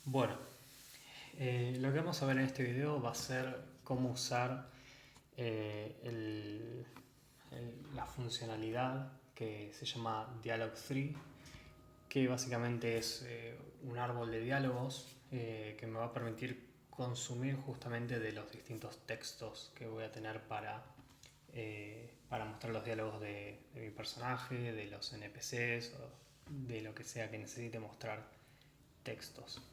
Bueno, lo que vamos a ver en este video va a ser cómo usar eh, el- la funcionalidad que se llama Dialog 3, que básicamente es un árbol de diálogos que me va a permitir consumir justamente de los distintos textos que voy a tener para mostrar los diálogos de mi personaje, de los NPCs o de lo que sea que necesite mostrar textos.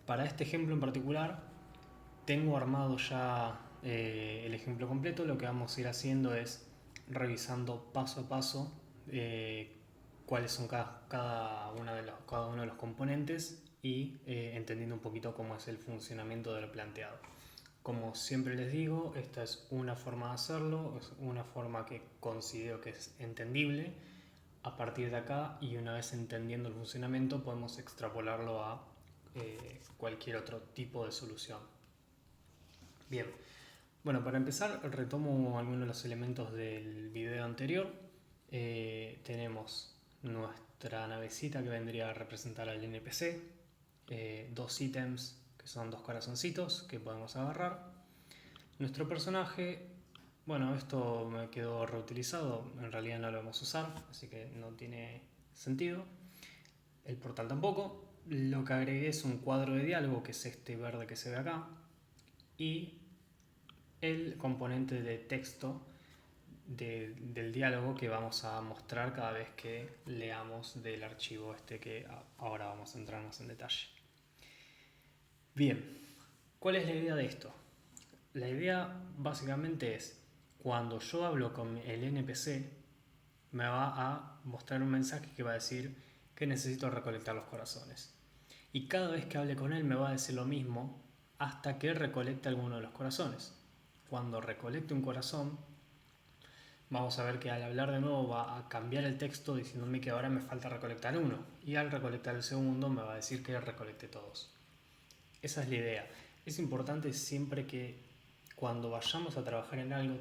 Para este ejemplo en particular, tengo armado ya el ejemplo completo. Lo que vamos a ir haciendo es revisando paso a paso cuáles son cada uno de los componentes y entendiendo un poquito cómo es el funcionamiento de lo planteado. Como siempre les digo, esta es una forma de hacerlo, es una forma que considero que es entendible. A partir de acá, y una vez entendiendo el funcionamiento, podemos extrapolarlo a cualquier otro tipo de solución. Bien, bueno, para empezar retomo algunos de los elementos del video anterior. Tenemos nuestra navecita que vendría a representar al NPC, dos ítems que son dos corazoncitos que podemos agarrar. Nuestro personaje, bueno, esto me quedó reutilizado, en realidad no lo vamos a usar, así que no tiene sentido. El portal tampoco. Lo que agregué es un cuadro de diálogo, que es este verde que se ve acá, y el componente de texto del diálogo que vamos a mostrar cada vez que leamos del archivo este que ahora vamos a entrar más en detalle. Bien, ¿cuál es la idea de esto? La idea básicamente es, cuando yo hablo con el NPC, me va a mostrar un mensaje que va a decir que necesito recolectar los corazones. Y cada vez que hable con él me va a decir lo mismo hasta que recolecte alguno de los corazones. Cuando recolecte un corazón, vamos a ver que al hablar de nuevo va a cambiar el texto diciéndome que ahora me falta recolectar uno. Y al recolectar el segundo me va a decir que recolecte todos. Esa es la idea. Es importante siempre que cuando vayamos a trabajar en algo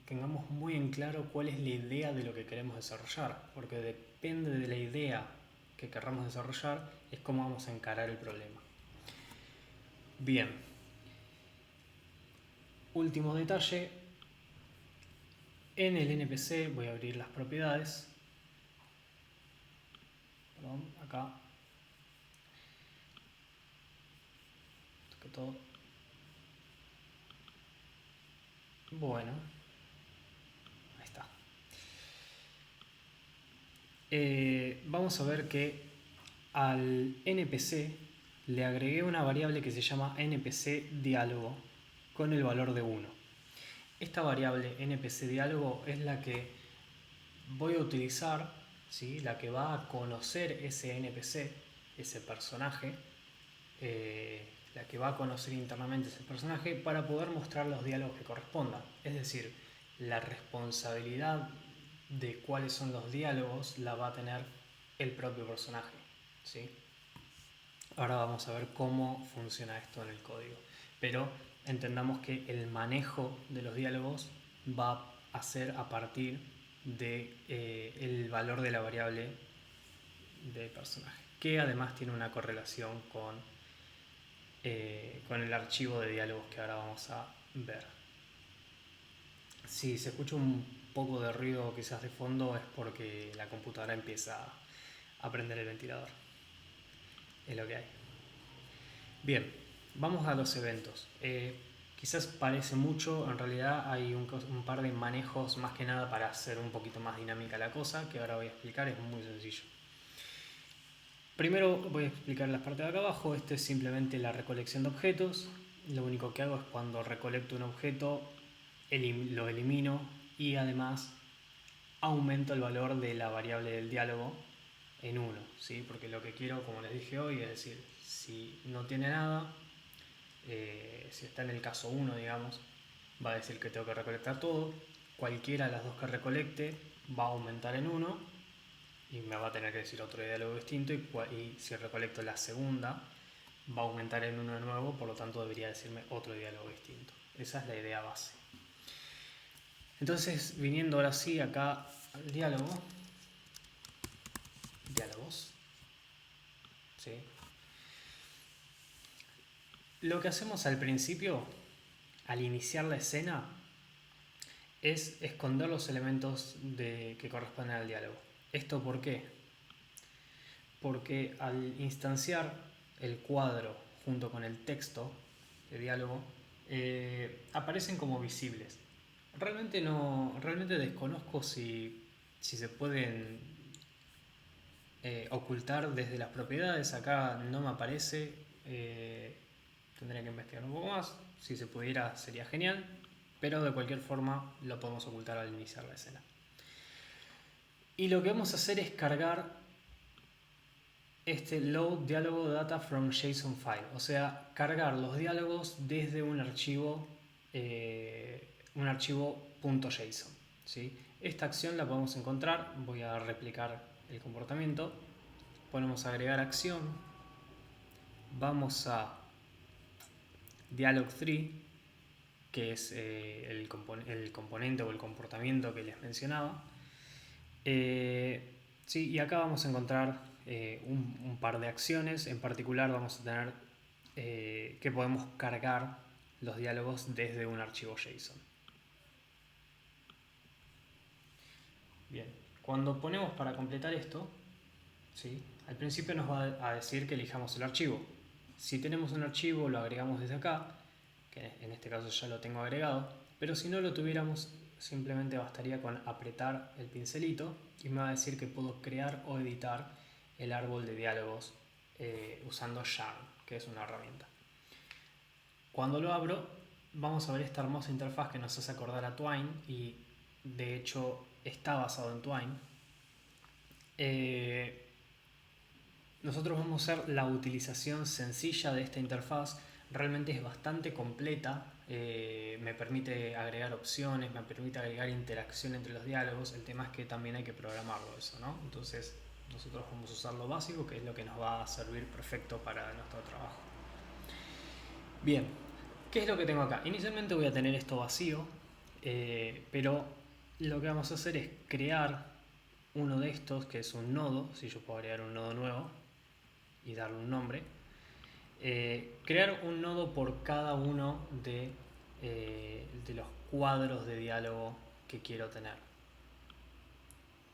tengamos muy en claro cuál es la idea de lo que queremos desarrollar, porque depende de la idea que querramos desarrollar es cómo vamos a encarar el problema. Bien, último detalle, en el NPC voy a abrir las propiedades, perdón, acá, que todo, bueno, ahí está. Vamos a ver que al NPC le agregué una variable que se llama NPC diálogo con el valor de 1. Esta variable NPC diálogo es la que voy a utilizar, ¿sí? La que va a conocer ese NPC, ese personaje, la que va a conocer internamente ese personaje para poder mostrar los diálogos que correspondan. Es decir, la responsabilidad de cuáles son los diálogos la va a tener el propio personaje, ¿sí? Ahora vamos a ver cómo funciona esto en el código. Pero entendamos que el manejo de los diálogos va a ser a partir del valor de la variable del personaje, que además tiene una correlación con el archivo de diálogos que ahora vamos a ver. Si se escucha un poco de ruido quizás de fondo es porque la computadora empieza a prender el ventilador. Es lo que hay. Bien, vamos a los eventos. Quizás parece mucho, en realidad hay un par de manejos más que nada para hacer un poquito más dinámica la cosa, que ahora voy a explicar, es muy sencillo. Primero voy a explicar las partes de acá abajo. Este es simplemente la recolección de objetos. Lo único que hago es cuando recolecto un objeto lo elimino y además aumento el valor de la variable del diálogo en 1, ¿sí? Porque lo que quiero, como les dije hoy, es decir, si no tiene nada, si está en el caso 1, digamos, va a decir que tengo que recolectar todo. Cualquiera de las dos que recolecte va a aumentar en 1 y me va a tener que decir otro diálogo distinto, y si recolecto la segunda va a aumentar en 1 de nuevo, por lo tanto debería decirme otro diálogo distinto. Esa es la idea base. Entonces, viniendo ahora sí acá al diálogos, ¿sí? Lo que hacemos al principio, al iniciar la escena, es esconder los elementos que corresponden al diálogo. ¿Esto por qué? Porque al instanciar el cuadro junto con el texto de diálogo, aparecen como visibles. Realmente desconozco si se pueden ocultar desde las propiedades. Acá no me aparece. Tendría que investigar un poco más. Si se pudiera sería genial, pero de cualquier forma lo podemos ocultar al iniciar la escena. Y lo que vamos a hacer es cargar este load diálogo data from JSON file, o sea, cargar los diálogos desde un archivo .json, ¿sí? Esta acción la podemos encontrar, voy a replicar el comportamiento, ponemos agregar acción, vamos a dialog3, que es el componente o el comportamiento que les mencionaba. Sí, y acá vamos a encontrar un par de acciones. En particular vamos a tener que podemos cargar los diálogos desde un archivo JSON. Bien, cuando ponemos para completar esto, ¿sí? Al principio nos va a decir que elijamos el archivo. Si tenemos un archivo lo agregamos desde acá, que en este caso ya lo tengo agregado, pero si no lo tuviéramos simplemente bastaría con apretar el pincelito y me va a decir que puedo crear o editar el árbol de diálogos usando Yarn, que es una herramienta. Cuando lo abro vamos a ver esta hermosa interfaz que nos hace acordar a Twine y de hecho está basado en Twine. Nosotros vamos a hacer la utilización sencilla de esta interfaz. Realmente es bastante completa, me permite agregar opciones, me permite agregar interacción entre los diálogos. El tema es que también hay que programarlo eso, ¿no? Entonces nosotros vamos a usar lo básico, que es lo que nos va a servir perfecto para nuestro trabajo. Bien, ¿qué es lo que tengo acá? Inicialmente voy a tener esto vacío, pero lo que vamos a hacer es crear uno de estos, que es un nodo. Si yo puedo agregar un nodo nuevo y darle un nombre. Crear un nodo por cada uno de los cuadros de diálogo que quiero tener.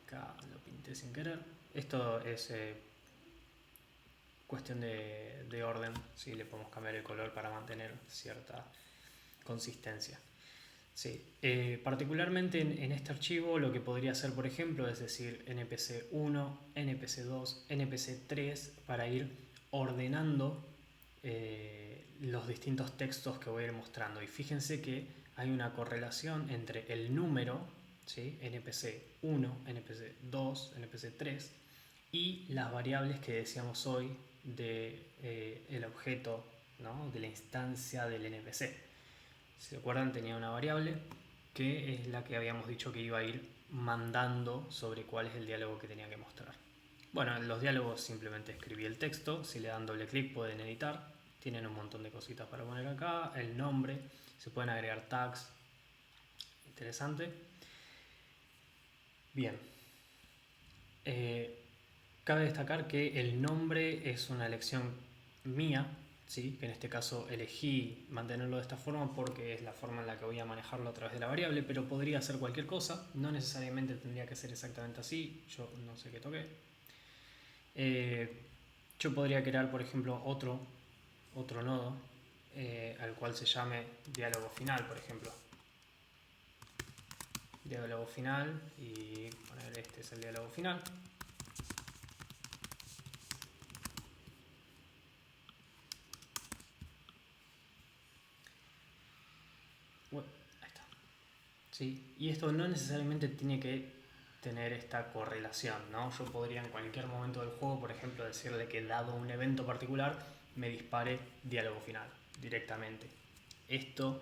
Acá lo pinté sin querer. Esto es cuestión de orden. ¿Sí? Le podemos cambiar el color para mantener cierta consistencia. Sí. Particularmente en este archivo lo que podría hacer, por ejemplo, es decir npc1, npc2, npc3 para ir ordenando los distintos textos que voy a ir mostrando. Y fíjense que hay una correlación entre el número, ¿sí? npc1, npc2, npc3 y las variables que decíamos hoy del objeto, ¿no? De la instancia del npc. Si se acuerdan, tenía una variable que es la que habíamos dicho que iba a ir mandando sobre cuál es el diálogo que tenía que mostrar. Bueno, en los diálogos simplemente escribí el texto. Si le dan doble clic pueden editar. Tienen un montón de cositas para poner acá. El nombre, se pueden agregar tags. Interesante. Bien. Cabe destacar que el nombre es una elección mía, ¿sí? Que en este caso elegí mantenerlo de esta forma porque es la forma en la que voy a manejarlo a través de la variable, pero podría ser cualquier cosa. No necesariamente tendría que ser exactamente así. Yo no sé qué toqué. Yo podría crear, por ejemplo, otro nodo al cual se llame diálogo final, por ejemplo. Diálogo final y poner este es el diálogo final. Ahí está. ¿Sí? Y esto no necesariamente tiene que tener esta correlación, ¿no? Yo podría en cualquier momento del juego, por ejemplo, decirle que dado un evento particular me dispare diálogo final directamente. Esto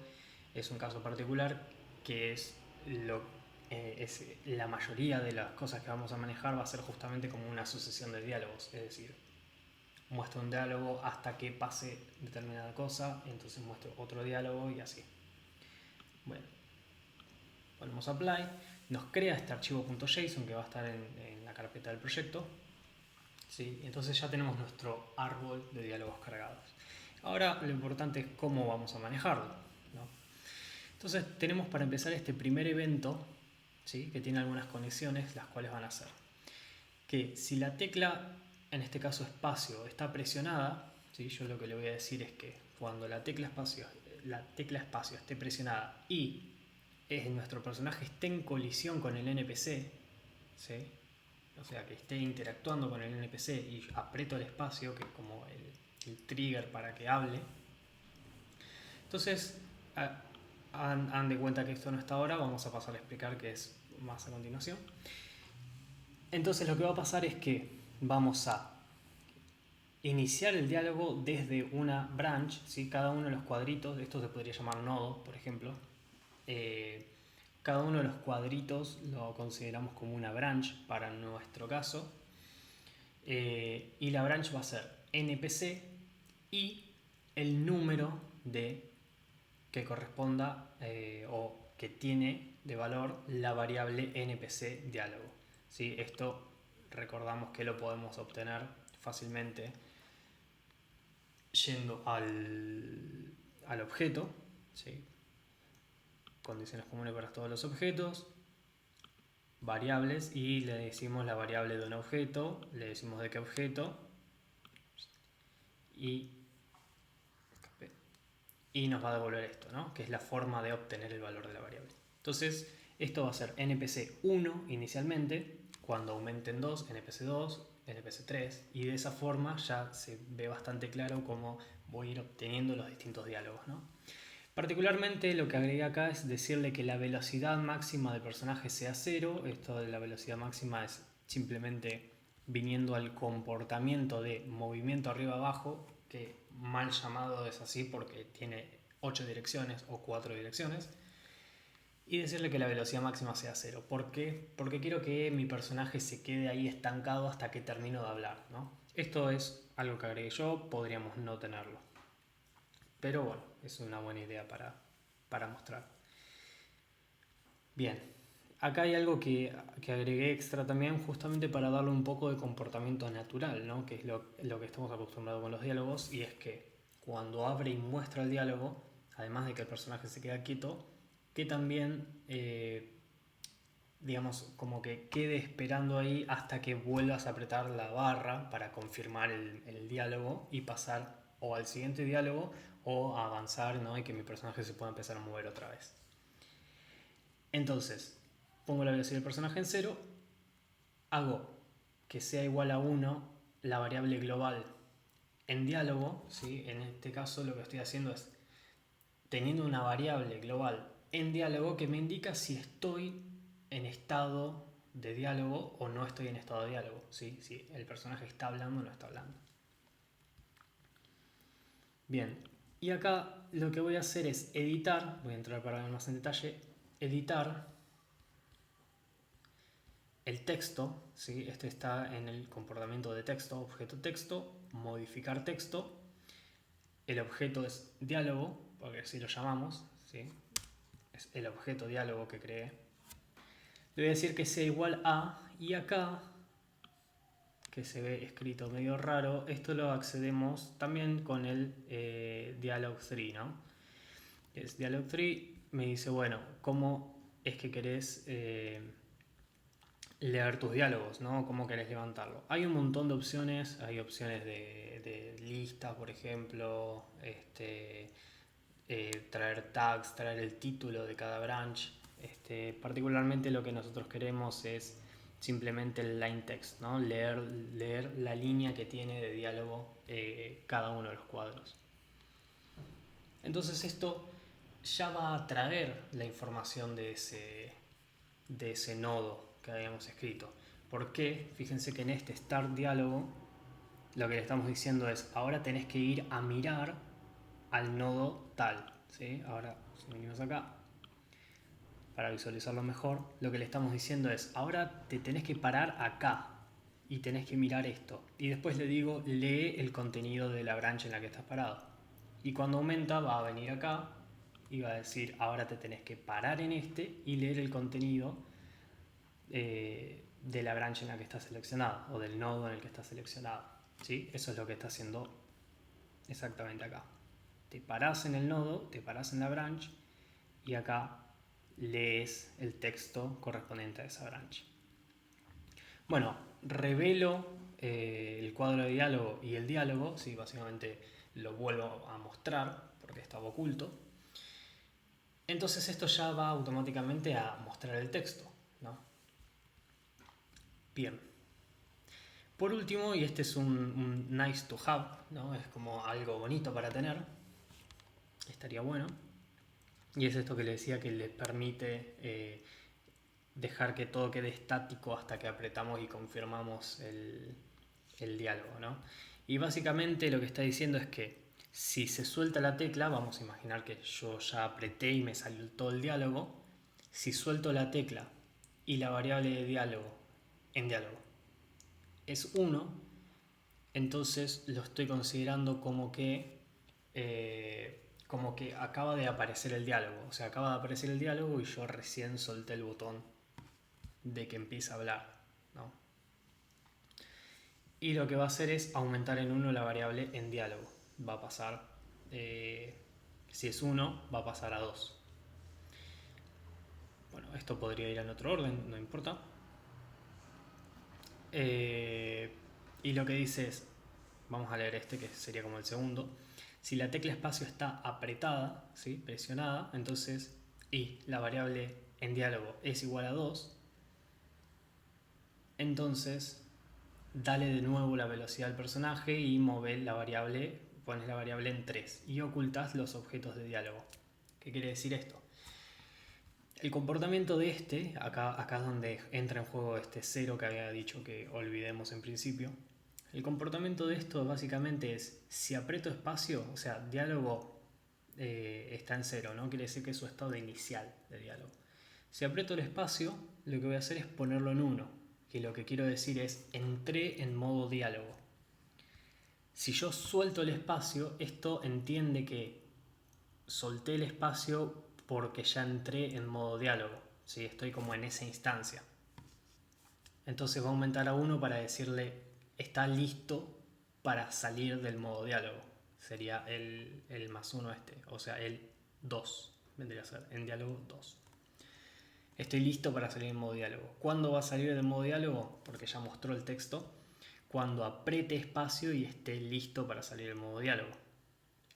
es un caso particular que es la mayoría de las cosas que vamos a manejar va a ser justamente como una sucesión de diálogos, es decir, muestro un diálogo hasta que pase determinada cosa, entonces muestro otro diálogo y así. Bueno, ponemos apply, nos crea este archivo .json que va a estar en la carpeta del proyecto, ¿sí? Entonces ya tenemos nuestro árbol de diálogos cargados. Ahora lo importante es cómo vamos a manejarlo, ¿no? Entonces tenemos para empezar este primer evento, ¿sí? Que tiene algunas conexiones, las cuales van a ser que si la tecla, en este caso espacio, está presionada, ¿sí? Yo lo que le voy a decir es que cuando la tecla espacio esté presionada y nuestro personaje esté en colisión con el NPC, ¿sí? O sea, que esté interactuando con el NPC y aprieto el espacio, que es como el trigger para que hable. Entonces, han de cuenta que esto no está ahora, vamos a pasar a explicar qué es más a continuación. Entonces lo que va a pasar es que vamos a iniciar el diálogo desde una branch, ¿sí? Cada uno de los cuadritos, esto se podría llamar nodo, por ejemplo. Cada uno de los cuadritos lo consideramos como una branch para nuestro caso. Y la branch va a ser NPC y el número que corresponda o que tiene de valor la variable NPC diálogo. ¿Sí? Esto recordamos que lo podemos obtener fácilmente yendo al objeto, ¿sí? Condiciones comunes para todos los objetos, variables, y le decimos la variable de un objeto, le decimos de qué objeto y nos va a devolver esto, ¿no? Que es la forma de obtener el valor de la variable. Entonces, esto va a ser NPC 1 inicialmente, cuando aumenten 2, NPC 2, NPC 3, y de esa forma ya se ve bastante claro cómo voy a ir obteniendo los distintos diálogos, ¿no? Particularmente lo que agregué acá es decirle que la velocidad máxima del personaje sea 0. Esto de la velocidad máxima es simplemente viniendo al comportamiento de movimiento arriba-abajo, que mal llamado es así porque tiene 8 direcciones o 4 direcciones, y decirle que la velocidad máxima sea 0. ¿Por qué? Porque quiero que mi personaje se quede ahí estancado hasta que termino de hablar, ¿no? Esto es algo que agregué yo, podríamos no tenerlo. Pero bueno, es una buena idea para mostrar. Bien, acá hay algo que agregué extra también justamente para darle un poco de comportamiento natural, ¿no? Que es lo que estamos acostumbrados con los diálogos, y es que cuando abre y muestra el diálogo, además de que el personaje se queda quieto, que también, digamos, como que quede esperando ahí hasta que vuelvas a apretar la barra para confirmar el diálogo y pasar o al siguiente diálogo o a avanzar, ¿no? Y que mi personaje se pueda empezar a mover otra vez. Entonces, pongo la velocidad del personaje en 0, hago que sea igual a 1 la variable global en diálogo, ¿sí? En este caso lo que estoy haciendo es teniendo una variable global en diálogo que me indica si estoy en estado de diálogo o no estoy en estado de diálogo, ¿sí? Si el personaje está hablando o no está hablando. Bien, y acá lo que voy a hacer es editar, voy a entrar para ver más en detalle, editar el texto, ¿sí? Este está en el comportamiento de texto, objeto texto, modificar texto, el objeto es diálogo, porque así lo llamamos, ¿sí? Es el objeto diálogo que creé. Le voy a decir que sea igual a, y acá, que se ve escrito medio raro, esto lo accedemos también con el dialog3, ¿no? Es dialog3, me dice, bueno, ¿cómo es que querés leer tus diálogos, ¿no? ¿Cómo querés levantarlo? Hay un montón de opciones, hay opciones de listas, por ejemplo, traer tags, traer el título de cada branch. Particularmente lo que nosotros queremos es simplemente el line text, ¿no? Leer la línea que tiene de diálogo cada uno de los cuadros. Entonces esto ya va a traer la información de ese nodo que habíamos escrito. ¿Por qué? Fíjense que en este start diálogo lo que le estamos diciendo es ahora tenés que ir a mirar al nodo tal, ¿sí? Ahora si venimos acá para visualizarlo mejor, lo que le estamos diciendo es ahora te tenés que parar acá y tenés que mirar esto, y después le digo lee el contenido de la branch en la que estás parado, y cuando aumenta va a venir acá y va a decir ahora te tenés que parar en este y leer el contenido de la branch en la que está seleccionado o del nodo en el que está seleccionado, ¿sí? Eso es lo que está haciendo exactamente acá. Te parás en el nodo, te parás en la branch y acá lees el texto correspondiente a esa branch. Bueno, revelo el cuadro de diálogo y el diálogo, ¿sí? Básicamente lo vuelvo a mostrar porque estaba oculto. Entonces esto ya va automáticamente a mostrar el texto, ¿no? Bien. Por último, y este es un nice to have, ¿no? Es como algo bonito para tener, estaría bueno, y es esto que le decía que le permite dejar que todo quede estático hasta que apretamos y confirmamos el diálogo, ¿no? Y básicamente lo que está diciendo es que si se suelta la tecla, vamos a imaginar que yo ya apreté y me salió todo el diálogo, si suelto la tecla y la variable de diálogo en diálogo es 1, entonces lo estoy considerando como que acaba de aparecer el diálogo. O sea, acaba de aparecer el diálogo y yo recién solté el botón de que empiece a hablar, ¿no? Y lo que va a hacer es aumentar en 1 la variable en diálogo. Va a pasar, si es 1, va a pasar a 2. Bueno, esto podría ir en otro orden, no importa. Y lo que dice es, vamos a leer este que sería como el segundo. Si la tecla espacio está apretada, ¿sí? Presionada, entonces, y la variable en diálogo es igual a 2, entonces dale de nuevo la velocidad al personaje y pones la variable en 3 y ocultas los objetos de diálogo. ¿Qué quiere decir esto? El comportamiento de acá es donde entra en juego este 0 que había dicho que olvidemos en principio. El comportamiento de esto básicamente es, si aprieto espacio, o sea, diálogo está en 0, ¿no? Quiere decir que es su estado inicial de diálogo. Si aprieto el espacio, lo que voy a hacer es ponerlo en 1, que lo que quiero decir es, entré en modo diálogo. Si yo suelto el espacio, esto entiende que solté el espacio porque ya entré en modo diálogo, ¿sí? Estoy como en esa instancia. Entonces va a aumentar a 1 para decirle está listo para salir del modo diálogo. Sería el más 1 este, o sea, el 2 vendría a ser en diálogo 2. Estoy listo para salir en modo diálogo. ¿Cuándo va a salir del modo diálogo? Porque ya mostró el texto. Cuando apriete espacio y esté listo para salir del modo diálogo.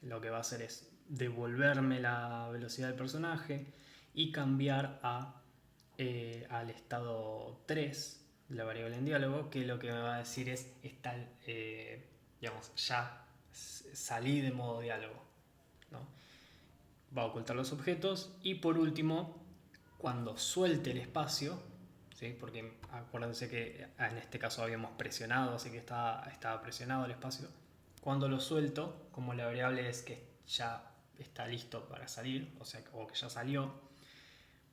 Lo que va a hacer es devolverme la velocidad del personaje y cambiar al estado 3 de la variable en diálogo, que lo que me va a decir es ya salí de modo diálogo, ¿no? Va a ocultar los objetos y por último, cuando suelte el espacio, ¿sí? Porque acuérdense que en este caso habíamos presionado, así que estaba presionado el espacio. Cuando lo suelto, como la variable es que ya está listo para salir, o que ya salió,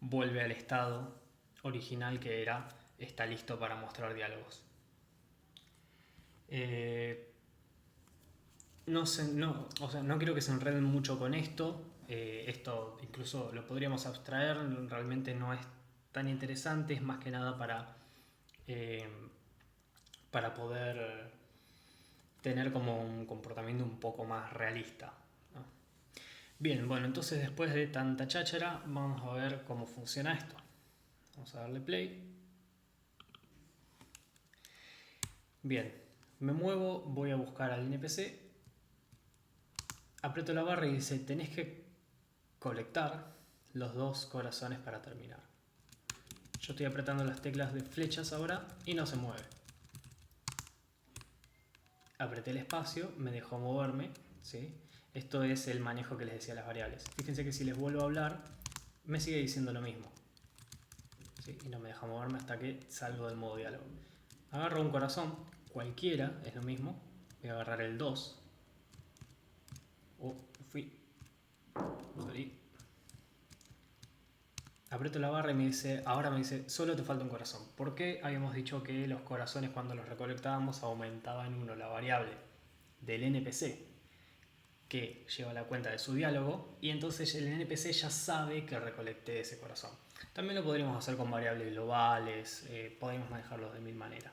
vuelve al estado original que era está listo para mostrar diálogos. No quiero que se enreden mucho con esto. Esto incluso lo podríamos abstraer, realmente no es tan interesante, es más que nada para poder tener como un comportamiento un poco más realista, ¿no? Bien, bueno, entonces después de tanta cháchara, vamos a ver cómo funciona esto. Vamos a darle play. Bien, me muevo, voy a buscar al NPC, aprieto la barra y dice, tenés que colectar los 2 corazones para terminar. Yo estoy apretando las teclas de flechas ahora y no se mueve. Apreté el espacio, me dejó moverme, ¿sí? Esto es el manejo que les decía de las variables. Fíjense que si les vuelvo a hablar, me sigue diciendo lo mismo, ¿sí? Y no me deja moverme hasta que salgo del modo diálogo. Agarro un corazón, cualquiera, es lo mismo. Voy a agarrar el 2. Sorry. Aprieto la barra y ahora me dice, solo te falta un corazón. ¿Por qué habíamos dicho que los corazones cuando los recolectábamos aumentaban 1 la variable del NPC que lleva la cuenta de su diálogo? Y entonces el NPC ya sabe que recolecté ese corazón. También lo podríamos hacer con variables globales, podemos manejarlos de 1000 maneras.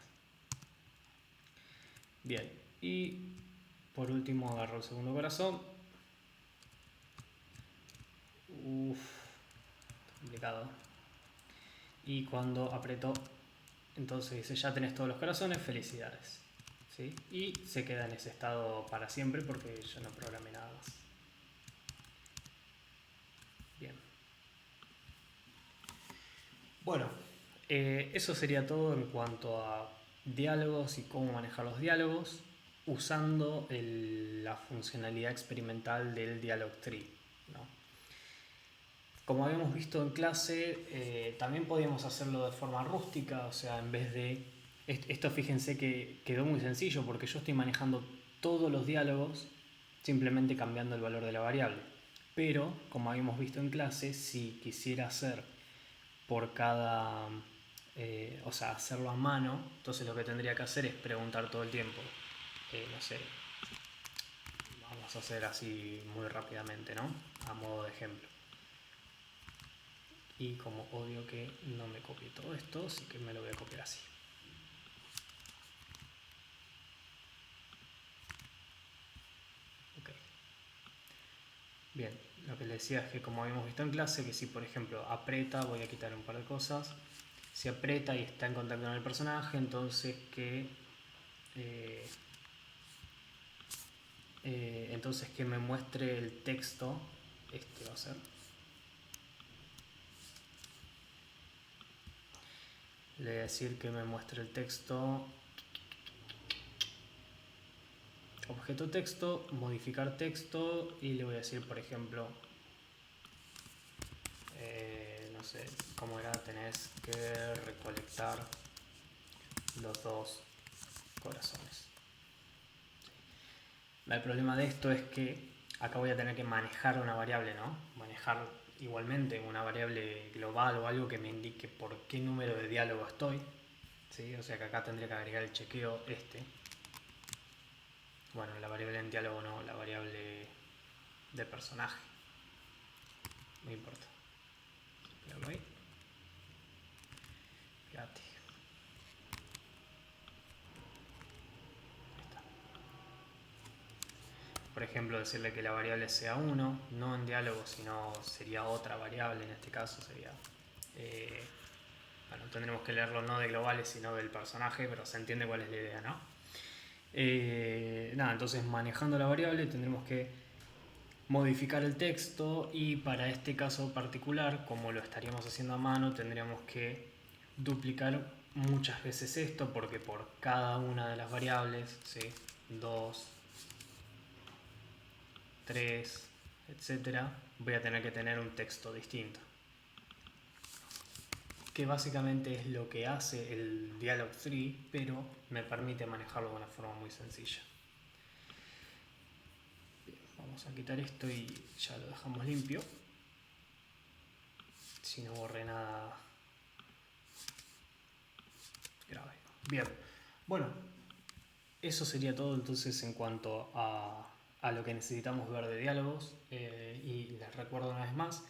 Bien, y Por último agarro el segundo corazón. Complicado. Y cuando aprieto, entonces dice, ya tenés todos los corazones, felicidades. ¿Sí? Y se queda en ese estado para siempre porque yo no programé nada más. Bien. Bueno, eso sería todo en cuanto a diálogos y cómo manejar los diálogos usando la funcionalidad experimental del Dialog Tree, ¿no? Como habíamos visto en clase, también podíamos hacerlo de forma rústica, o sea, en vez de... Esto fíjense que quedó muy sencillo porque yo estoy manejando todos los diálogos simplemente cambiando el valor de la variable. Pero, como habíamos visto en clase, si quisiera hacer por cada... o sea, hacerlo a mano, entonces lo que tendría que hacer es preguntar todo el tiempo. No sé, vamos a hacer así muy rápidamente, ¿no? A modo de ejemplo. Y como odio que no me copie todo esto, así que me lo voy a copiar así. Ok. Bien, lo que les decía es que como habíamos visto en clase, que si por ejemplo aprieta, voy a quitar un par de cosas. Si aprieta y está en contacto con el personaje, entonces que me muestre el texto. Este va a ser. Le voy a decir que me muestre el texto. Objeto texto, modificar texto y le voy a decir, por ejemplo, no sé cómo era, tenés que recolectar los dos corazones. El problema de esto es que acá voy a tener que manejar una variable, ¿no? Manejar igualmente una variable global o algo que me indique por qué número de diálogo estoy, ¿sí? O sea que acá tendría que agregar el chequeo este. Bueno, la variable en diálogo no, la variable de personaje. No importa. Míralo ahí. Fíjate. Ahí está. Por ejemplo, decirle que la variable sea 1, no en diálogo, sino sería otra variable, en este caso sería... bueno, tendremos que leerlo no de globales, sino del personaje, pero se entiende cuál es la idea, ¿no? Nada, entonces manejando la variable tendremos que modificar el texto y para este caso particular, como lo estaríamos haciendo a mano, tendríamos que duplicar muchas veces esto porque por cada una de las variables, ¿sí? 2, 3, etcétera, voy a tener que tener un texto distinto. Que básicamente es lo que hace el Dialog Tree, pero me permite manejarlo de una forma muy sencilla. Bien, vamos a quitar esto y ya lo dejamos limpio. Si no borré nada grave. Bien, bueno, eso sería todo entonces en cuanto a lo que necesitamos ver de diálogos. Y les recuerdo una vez más,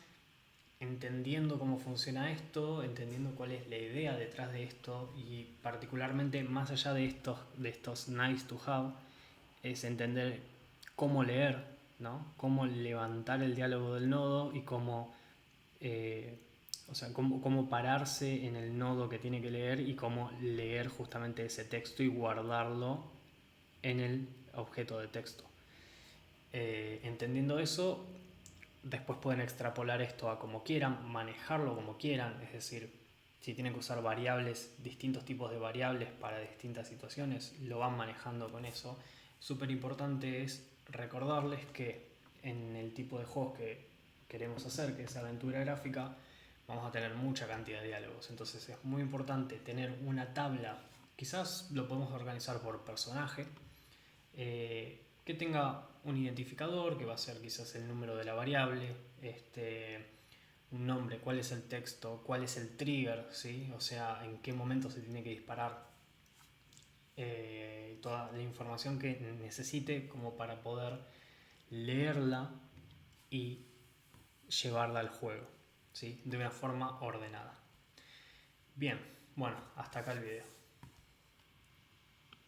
entendiendo cómo funciona esto, entendiendo cuál es la idea detrás de esto y particularmente más allá de estos nice to have, es entender cómo leer, ¿no? Cómo levantar el diálogo del nodo y cómo, cómo pararse en el nodo que tiene que leer y cómo leer justamente ese texto y guardarlo en el objeto de texto. Entendiendo eso, después pueden extrapolar esto a como quieran, manejarlo como quieran, es decir, si tienen que usar variables, distintos tipos de variables para distintas situaciones, lo van manejando con eso. Súper importante es recordarles que en el tipo de juegos que queremos hacer, que es aventura gráfica, vamos a tener mucha cantidad de diálogos, entonces es muy importante tener una tabla, quizás lo podemos organizar por personaje, que tenga un identificador, que va a ser quizás el número de la variable, un nombre, cuál es el texto, cuál es el trigger, ¿sí? O sea, en qué momento se tiene que disparar, toda la información que necesite como para poder leerla y llevarla al juego, ¿sí? De una forma ordenada. Bien, bueno, hasta acá el video.